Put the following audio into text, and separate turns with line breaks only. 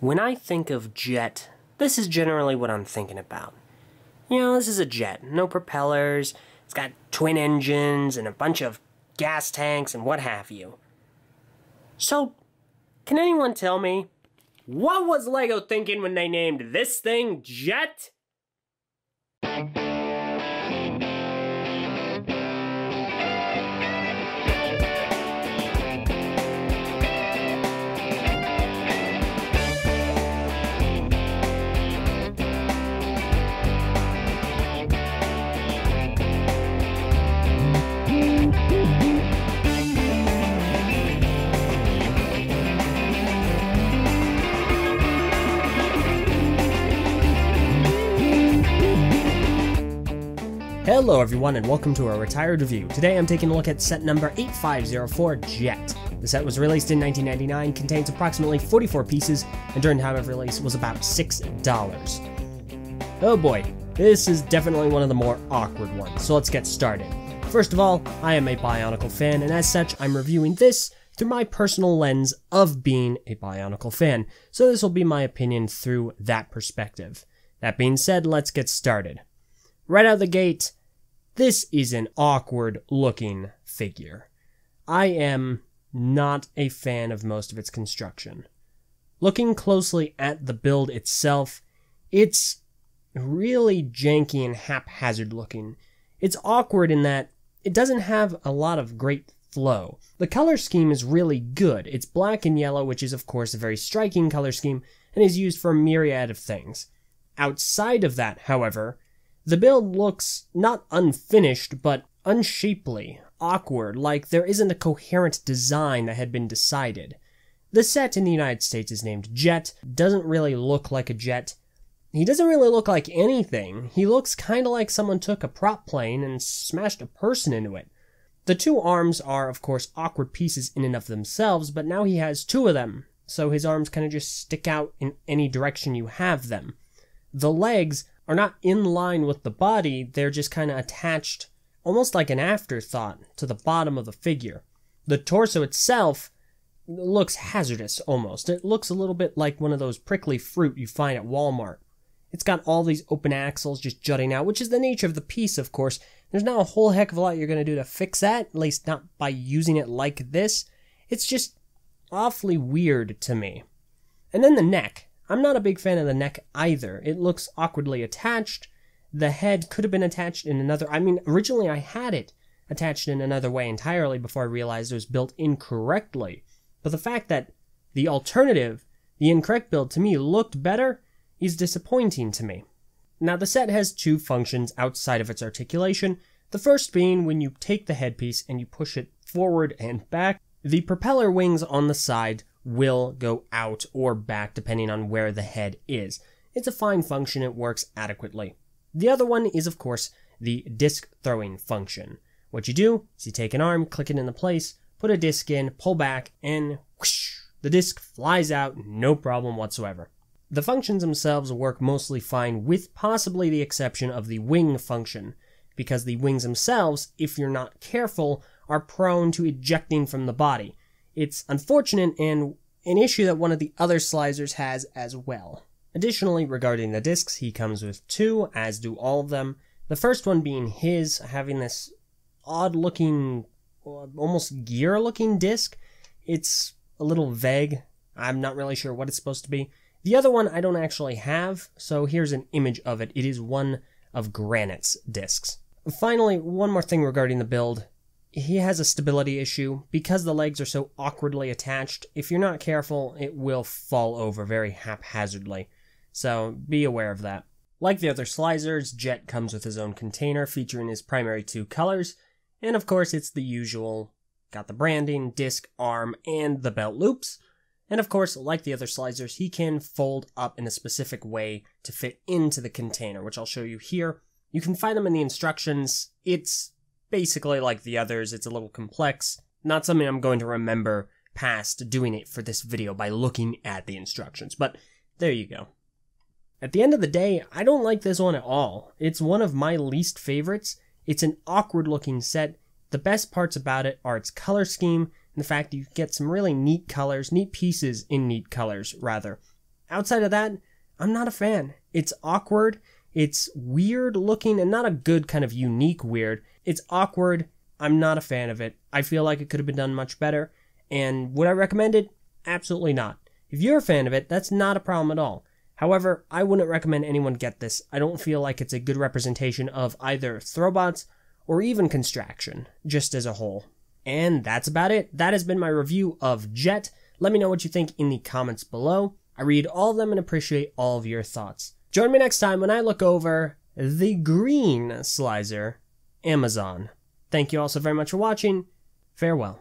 When I think of jet, this is generally what I'm thinking about. You know, this is a jet, no propellers, it's got twin engines and a bunch of gas tanks and what have you. So, can anyone tell me, what was LEGO thinking when they named this thing Jet? Hello everyone and welcome to our Retired Review. Today I'm taking a look at set number 8504, Jet. The set was released in 1999, contains approximately 44 pieces, and during time of release was about $6. Oh boy, this is definitely one of the more awkward ones, so let's get started. First of all, I am a Bionicle fan, and as such I'm reviewing this through my personal lens of being a Bionicle fan, so this will be my opinion through that perspective. That being said, let's get started. Right out of the gate, this is an awkward looking figure. I am not a fan of most of its construction. Looking closely at the build itself, it's really janky and haphazard looking. It's awkward in that it doesn't have a lot of great flow. The color scheme is really good. It's black and yellow, which is of course a very striking color scheme and is used for a myriad of things. Outside of that, however, the build looks not unfinished, but unshapely, awkward, like there isn't a coherent design that had been decided. The set in the United States is named Jet, doesn't really look like a jet. He doesn't really look like anything. He looks kinda like someone took a prop plane and smashed a person into it. The two arms are, of course, awkward pieces in and of themselves, but now he has two of them, so his arms kinda just stick out in any direction you have them. The legs are not in line with the body, they're just kind of attached, almost like an afterthought, to the bottom of the figure. The torso itself looks hazardous, almost. It looks a little bit like one of those prickly fruit you find at Walmart. It's got all these open axles just jutting out, which is the nature of the piece, of course. There's not a whole heck of a lot you're going to do to fix that, at least not by using it like this. It's just awfully weird to me. And then the neck. I'm not a big fan of the neck either. It looks awkwardly attached. The head could have been attached in another... originally I had it attached in another way entirely before I realized it was built incorrectly. But the fact that the alternative, the incorrect build, to me looked better is disappointing to me. Now, the set has two functions outside of its articulation. The first being when you take the headpiece and you push it forward and back, the propeller wings on the side will go out or back depending on where the head is. It's a fine function, it works adequately. The other one is of course the disc throwing function. What you do is you take an arm, click it into place, put a disc in, pull back, and whoosh, the disc flies out, no problem whatsoever. The functions themselves work mostly fine with possibly the exception of the wing function, because the wings themselves, if you're not careful, are prone to ejecting from the body. It's unfortunate and an issue that one of the other Slicers has as well. Additionally, regarding the discs, he comes with two, as do all of them. The first one being his, having this odd-looking, almost gear-looking disc. It's a little vague. I'm not really sure what it's supposed to be. The other one I don't actually have, so here's an image of it. It is one of Granite's discs. Finally, one more thing regarding the build. He has a stability issue. Because the legs are so awkwardly attached, if you're not careful, it will fall over very haphazardly. So be aware of that. Like the other Slicers, Jet comes with his own container featuring his primary two colors. And of course, it's the usual. Got the branding, disc, arm, and the belt loops. And of course, like the other Slicers, he can fold up in a specific way to fit into the container, which I'll show you here. You can find them in the instructions. It's basically like the others, it's a little complex. Not something I'm going to remember past doing it for this video by looking at the instructions, but there you go. At the end of the day, I don't like this one at all. It's one of my least favorites. It's an awkward looking set. The best parts about it are its color scheme and the fact that you get some really neat colors, neat pieces in neat colors, rather. outside of that, I'm not a fan. It's awkward, it's weird looking, and not a good kind of unique weird. It's awkward, I'm not a fan of it. I feel like it could have been done much better, and would I recommend it? Absolutely not. If you're a fan of it, that's not a problem at all. However, I wouldn't recommend anyone get this. I don't feel like it's a good representation of either Throwbots or even Construction, just as a whole. And that's about it. That has been my review of Jet. Let me know what you think in the comments below. I read all of them and appreciate all of your thoughts. Join me next time when I look over the green Slicer Amazon. Thank you all so very much for watching. Farewell.